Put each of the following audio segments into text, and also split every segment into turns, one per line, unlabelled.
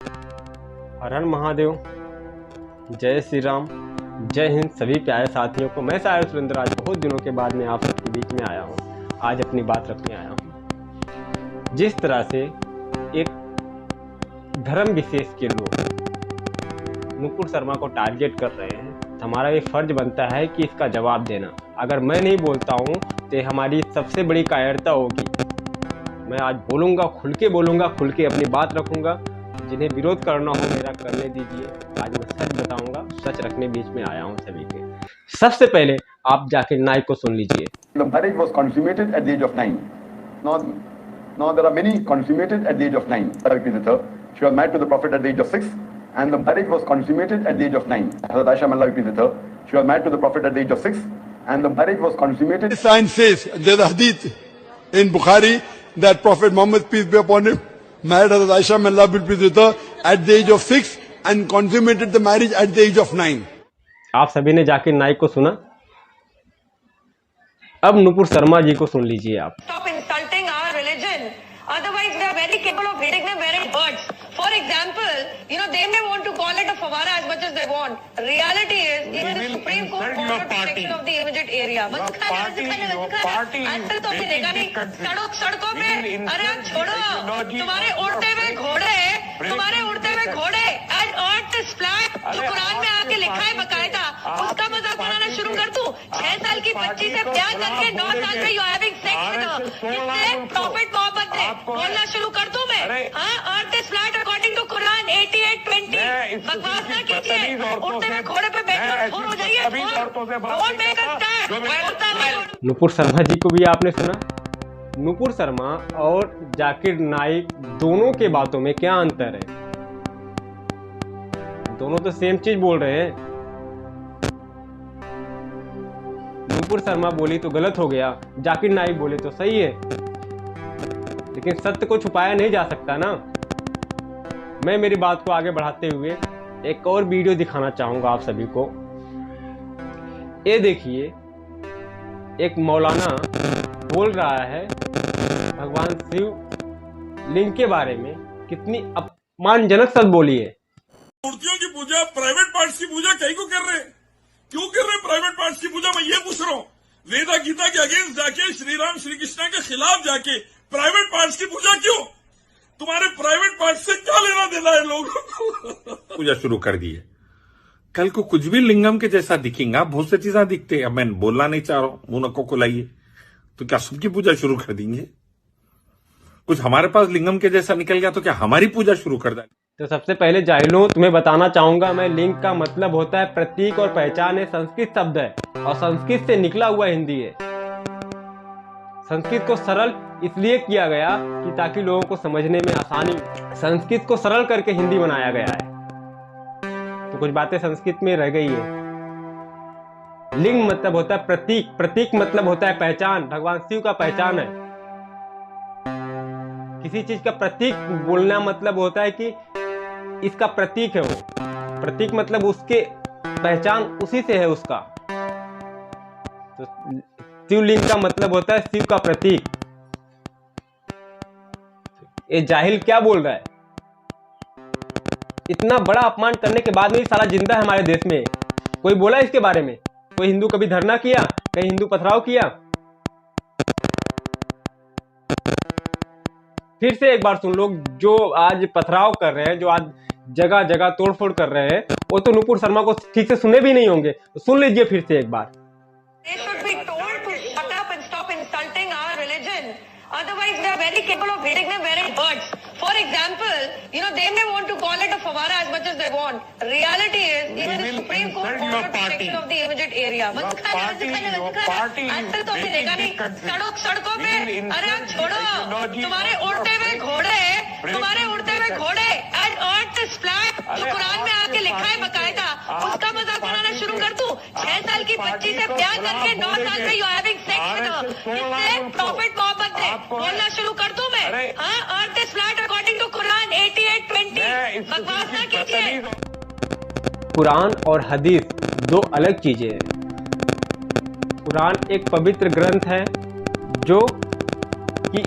हर हर महादेव, जय श्री राम, जय हिंद सभी प्यारे साथियों को। मैं सायर सुरेंद्र आज बहुत दिनों के बाद मैं आप सबके बीच में आया हूँ। आज अपनी बात रखने आया हूँ। जिस तरह से एक धर्म विशेष के लोग नुपुर शर्मा को टारगेट कर रहे हैं, हमारा ये फर्ज बनता है कि इसका जवाब देना। अगर मैं नहीं बोलता हूँ तो हमारी सबसे बड़ी कायरता होगी। मैं आज बोलूँगा, खुल के अपनी बात रखूँगा। जिन्हें विरोध करना हो मेरा करने दीजिए। आज मैं सच बताऊंगा, सच रखने बीच में आया हूं सभी के। सबसे पहले आप जाकिर नाइक को सुन लीजिए।
The marriage was consummated at the age of 9. Now there are many consummated at the age of 9. She was married to the Prophet at the age of 6, and the marriage was consummated at the age of 9. Hazrat Aisha may Allah be with her. She was married to the Prophet at the age of 6, and the marriage was consummated.
Science says there's a hadith in Bukhari that Prophet Muhammad, peace be upon him, married Hazrat Aisha may Allah be pleased with her at the age of 6 and consummated the marriage at the age of 9.
आप सभी ने जाकिर नाइक को सुना, अब नुपुर शर्मा जी को सुन लीजिए आप।
Stop insulting our religion. Otherwise, we are very capable of hitting them where it hurts. For example, they may want to call it a fawara as much as they want. Reality is, even the Supreme Court ordered protection of the immediate area. आजकल तो आपने देखा नहीं, सड़कों पे, अरे आप छोड़ो, तुम्हारे उड़ते हुए घोड़े, and earth is flat, जो कुरान में आके लिखा है बकायदा, उसका मजाक बनाना शुरू कर दूं। 6 साल की बच्ची से प्यार करके 9 साल में you having sex with her, इससे प्रॉफिट मोहब्बत है, बोलना शुरू कर दूं मैं। हाँ, earth is flat according to Quran 88:20। बकवास ना कीजिए, उड़ते हुए घोड़े पे बैठकर फोन हो जाइए।
नुपुर शर्मा जी को भी आपने सुना। नुपुर शर्मा और जाकिर नाइक दोनों के बातों में क्या अंतर है? दोनों तो सेम चीज बोल रहे हैं। नुपुर शर्मा बोली तो गलत हो गया, जाकिर नाइक बोले तो सही है। लेकिन सत्य को छुपाया नहीं जा सकता ना। मैं मेरी बात को आगे बढ़ाते हुए एक और वीडियो दिखाना चाहूंगा आप सभी को। ये देखिए, एक मौलाना बोल रहा है भगवान शिव लिंग के बारे में, कितनी अपमानजनक शब्द बोली है।
मूर्तियों की पूजा, प्राइवेट पार्ट्स की पूजा कहीं को कर रहे हैं? क्यों कर रहे हैं प्राइवेट पार्ट्स की पूजा? मैं ये पूछ रहा हूँ, वेदा गीता के अगेंस्ट जाके, श्री राम श्री कृष्णा के खिलाफ जाके प्राइवेट पार्ट्स की पूजा क्यों? तुम्हारे प्राइवेट पार्ट से क्या लेना देना है? लोग
पूजा शुरू कर दी है। कल को कुछ भी लिंगम के जैसा दिखेगा, बहुत सी चीजें दिखते हैं। अब मैं बोलना नहीं चाह रहा हूं, मुंह नको खुलाइए, तो क्या सबकी पूजा शुरू कर देंगे? कुछ हमारे पास लिंगम के जैसा निकल गया तो क्या हमारी पूजा शुरू कर दें?
तो सबसे पहले जाहिलों, तुम्हें बताना चाहूंगा मैं, लिंग का मतलब होता है प्रतीक और पहचान है। संस्कृत शब्द है और संस्कृत से निकला हुआ हिंदी है। संस्कृत को सरल इसलिए किया गया कि ताकि लोगों को समझने में आसानी। संस्कृत को सरल करके हिंदी बनाया गया है, तो कुछ बातें संस्कृत में रह गई है। लिंग मतलब होता है प्रतीक, प्रतीक मतलब होता है पहचान। भगवान शिव का पहचान है। किसी चीज का प्रतीक बोलना मतलब होता है कि इसका प्रतीक है वो। प्रतीक मतलब उसके पहचान उसी से है उसका। तो शिवलिंग का मतलब होता है शिव का प्रतीक। ये जाहिल क्या बोल रहा है? इतना बड़ा अपमान करने के बाद में ये साला जिंदा है हमारे देश में। कोई बोला इसके बारे में? कोई हिंदू कभी धरना किया? कहीं हिंदू पथराव किया? फिर से एक बार सुन लो, जो आज पथराव कर रहे हैं, जो आज जगह जगह तोड़फोड़ कर रहे हैं, वो तो नुपुर शर्मा को ठीक से सुने भी नहीं होंगे। तो सुन लीजिए फिर से एक बार।
They should be told to shut up and stop insulting our religion. Otherwise, we are very capable of hitting them where it hurts. For example, they may want to call it a fawara as much as they want. Reality is, even the Supreme Court ordered protection of the immediate area. आजकल तो आपने देखा नहीं, सड़कों पे, अरे आप छोड़ो, तुम्हारे उड़ते हुए घोड़े, and earth is flat, जो कुरान में आके लिखा है बकायदा, उसका मजाक बनाना शुरू कर दूं। 6 साल की बच्ची से प्यार करके 9 साल में you having sex with her, इससे प्रॉफिट मोहब्बत है, बोलना शुरू कर दूं मैं। हाँ, earth is flat according to Quran 88:20। बकवास ना कीजिए।
कुरान और हदीस दो अलग चीजें हैं। कुरान एक पवित्र ग्रंथ है जो कि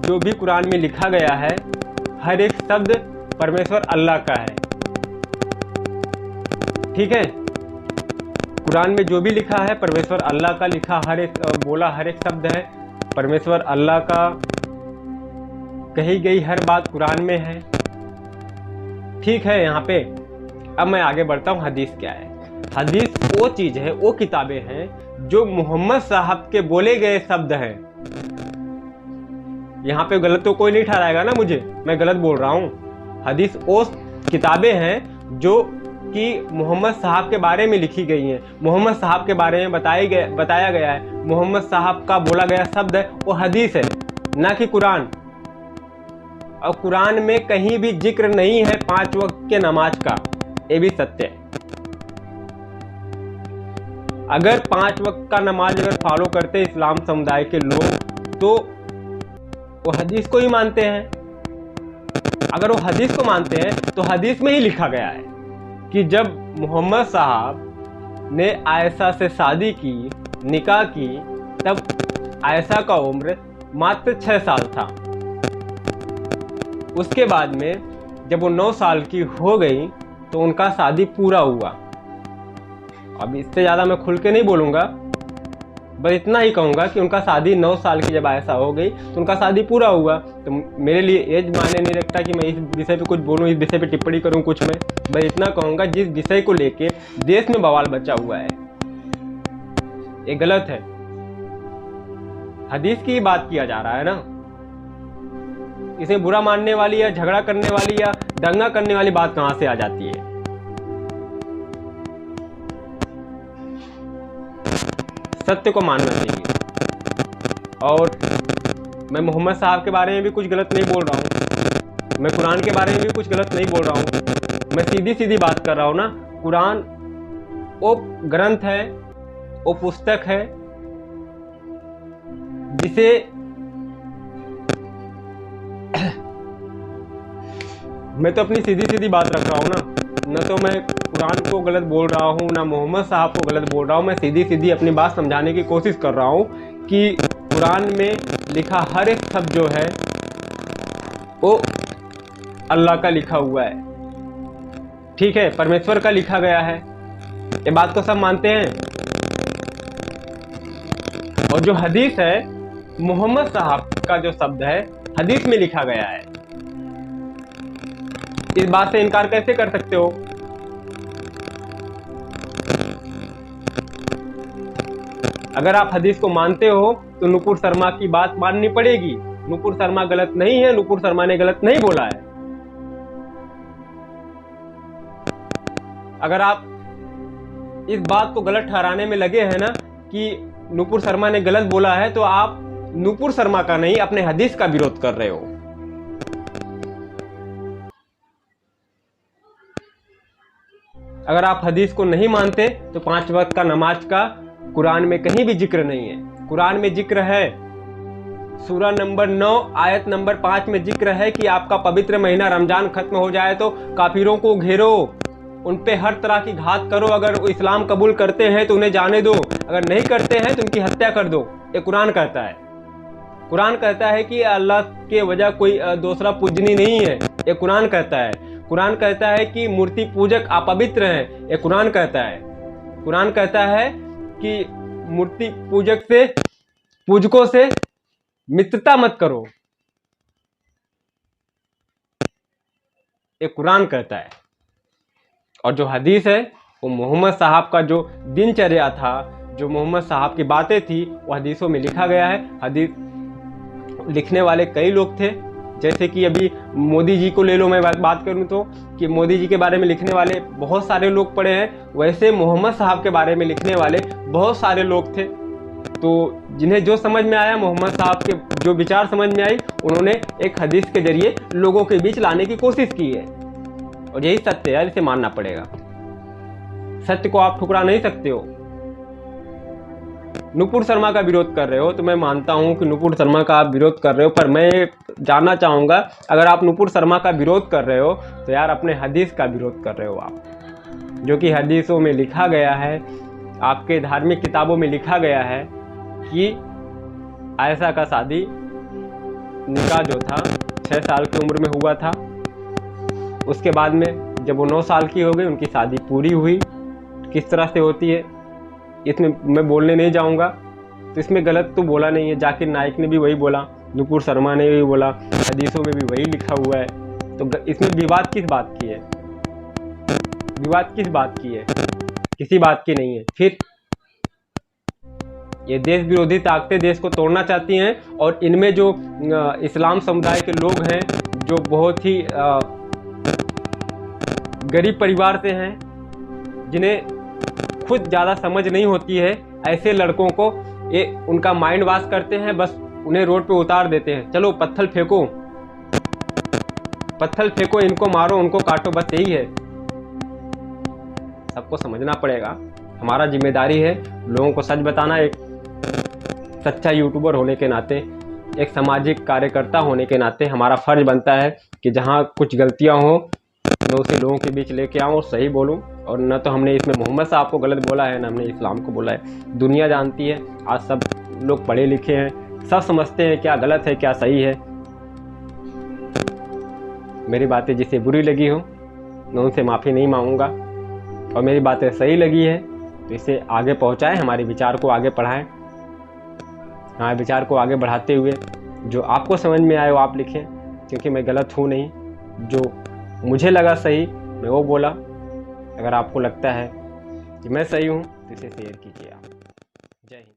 जो भी कुरान में लिखा गया है, हर एक शब्द परमेश्वर अल्लाह का है। ठीक है, कुरान में जो भी लिखा है परमेश्वर अल्लाह का लिखा हर एक बोला हर एक शब्द है परमेश्वर अल्लाह का। कही गई हर बात कुरान में है। ठीक है, यहाँ पे अब मैं आगे बढ़ता हूँ। हदीस क्या है? हदीस वो चीज है, वो किताबें हैं जो मोहम्मद साहब के बोले गए शब्द हैं। यहाँ पे गलत तो कोई नहीं ठहराएगा ना मुझे, मैं गलत बोल रहा हूँ। हदीस वो किताबें हैं जो कि मोहम्मद साहब के बारे में लिखी गई हैं, मोहम्मद साहब के बारे में बताया गया है, मोहम्मद साहब का बोला गया शब्द है, वो हदीस है, ना कि कुरान। और कुरान में कहीं भी जिक्र नहीं है 5 वक्त के नमाज का, ये भी सत्य है। अगर 5 वक्त का नमाज अगर फॉलो करते इस्लाम समुदाय के लोग तो वो हदीस को ही मानते हैं। अगर वो हदीस को मानते हैं तो हदीस में ही लिखा गया है कि जब मोहम्मद साहब ने आयशा से शादी की, निकाह की, तब आयशा का उम्र मात्र 6 साल था। उसके बाद में जब वो 9 साल की हो गई तो उनका शादी पूरा हुआ। अब इससे ज़्यादा मैं खुल के नहीं बोलूँगा, बस इतना ही कहूँगा कि उनका शादी 9 साल की जब ऐसा हो गई तो उनका शादी पूरा हुआ। तो मेरे लिए एज मायने नहीं रखता कि मैं इस विषय पे कुछ बोलूँ, इस विषय पे टिप्पणी करूँ कुछ मैं। बस इतना कहूँगा जिस विषय को लेके देश में बवाल बचा हुआ है ये गलत है। हदीस की बात किया जा रहा है ना, इसे बुरा मानने वाली या झगड़ा करने वाली या दंगा करने वाली बात कहां से आ जाती है? सत्य को मानना चाहिए। और मैं मोहम्मद साहब के बारे में भी कुछ गलत नहीं बोल रहा हूँ, मैं कुरान के बारे में भी कुछ गलत नहीं बोल रहा हूँ। मैं सीधी सीधी बात कर रहा हूँ ना। कुरान वो ग्रंथ है, वो पुस्तक है जिसे मैं तो अपनी सीधी सीधी बात रख रहा हूँ ना तो मैं कुरान को गलत बोल रहा हूँ, ना मोहम्मद साहब को गलत बोल रहा हूँ। मैं सीधी सीधी अपनी बात समझाने की कोशिश कर रहा हूँ कि कुरान में लिखा हर एक शब्द जो है वो अल्लाह का लिखा हुआ है। ठीक है, परमेश्वर का लिखा गया है, ये बात को सब मानते हैं। और जो हदीस है, मोहम्मद साहब का जो शब्द है हदीस में लिखा गया है। इस बात से इनकार कैसे कर सकते हो? अगर आप हदीस को मानते हो तो नुपुर शर्मा की बात माननी पड़ेगी। नुपुर शर्मा गलत नहीं है, नुपुर शर्मा ने गलत नहीं बोला है। अगर आप इस बात को गलत ठहराने में लगे हैं ना कि नुपुर शर्मा ने गलत बोला है, तो आप नुपुर शर्मा का नहीं अपने हदीस का विरोध कर रहे हो। अगर आप हदीस को नहीं मानते तो 5 वक्त का नमाज का कुरान में कहीं भी जिक्र नहीं है। कुरान में जिक्र है, सूरा नंबर 9 आयत नंबर 5 में जिक्र है कि आपका पवित्र महीना रमजान खत्म हो जाए तो काफिरों को घेरो, उन पे हर तरह की घात करो। अगर वो इस्लाम कबूल करते हैं तो उन्हें जाने दो, अगर नहीं करते हैं तो उनकी हत्या कर दो। ये कुरान कहता है। कुरान कहता है कि अल्लाह के वजह कोई दूसरा पूजनी नहीं है, ये कुरान कहता है। कुरान कहता है कि मूर्ति पूजक अपवित्र हैं, ये कुरान कहता है। कुरान कहता है कि मूर्ति पूजक से, पूजकों से मित्रता मत करो, ये कुरान कहता है। और जो हदीस है वो मोहम्मद साहब का जो दिनचर्या था, जो मोहम्मद साहब की बातें थी, वो हदीसों में लिखा गया है। हदीस लिखने वाले कई लोग थे, जैसे कि अभी मोदी जी को ले लो, मैं बात करूं तो कि मोदी जी के बारे में लिखने वाले बहुत सारे लोग पड़े हैं, वैसे मोहम्मद साहब के बारे में लिखने वाले बहुत सारे लोग थे। तो जिन्हें जो समझ में आया, मोहम्मद साहब के जो विचार समझ में आई, उन्होंने एक हदीस के जरिए लोगों के बीच लाने की कोशिश की है। और यही सत्य है, इसे मानना पड़ेगा। सत्य को आप ठुकरा नहीं सकते हो। नुपुर शर्मा का विरोध कर रहे हो तो मैं मानता हूं कि नुपुर शर्मा का आप विरोध कर रहे हो, पर मैं जानना चाहूंगा, अगर आप नुपुर शर्मा का विरोध कर रहे हो तो यार अपने हदीस का विरोध कर रहे हो आप, जो कि हदीसों में लिखा गया है, आपके धार्मिक किताबों में लिखा गया है कि आयशा का शादी निकाह जो था 6 साल की उम्र में हुआ था। उसके बाद में जब वो 9 साल की हो गई, उनकी शादी पूरी हुई। किस तरह से होती है इसमें मैं बोलने नहीं जाऊंगा, तो इसमें गलत तो बोला नहीं है। जाकिर नाइक ने भी वही बोला, नुपुर शर्मा ने भी बोला, हदीसों में भी वही लिखा हुआ है। तो इसमें विवाद किस बात की है? विवाद किस बात की है? किसी बात की नहीं है। फिर ये देश विरोधी ताकतें देश को तोड़ना चाहती हैं, और इनमें जो इस्लाम समुदाय के लोग हैं, जो बहुत ही गरीब परिवार से हैं, जिन्हें खुद ज़्यादा समझ नहीं होती है, ऐसे लड़कों को ये उनका माइंड वॉश करते हैं, बस उन्हें रोड पे उतार देते हैं। चलो पत्थर फेंको, पत्थर फेंको, इनको मारो, उनको काटो, बस यही है। सबको समझना पड़ेगा। हमारा जिम्मेदारी है लोगों को सच बताना। एक सच्चा यूट्यूबर होने के नाते, एक सामाजिक कार्यकर्ता होने के नाते हमारा फर्ज बनता है कि जहाँ कुछ गलतियाँ हों मैं उसे लोगों के बीच लेके आऊँ और सही बोलूँ। और न तो हमने इसमें मोहम्मद साहब को गलत बोला है, न हमने इस्लाम को बोला है। दुनिया जानती है, आज सब लोग पढ़े लिखे हैं, सब समझते हैं क्या गलत है क्या सही है। मेरी बातें जिसे बुरी लगी हो मैं उनसे माफ़ी नहीं मांगूंगा, और मेरी बातें सही लगी है तो इसे आगे पहुंचाएं, हमारे विचार को आगे बढ़ाएं। हमारे विचार को आगे बढ़ाते हुए जो आपको समझ में आए वो आप लिखें, क्योंकि मैं गलत हूँ नहीं। जो मुझे लगा सही मैं वो बोला। अगर आपको लगता है कि मैं सही हूँ तो इसे शेयर कीजिए आप। जय हिंद।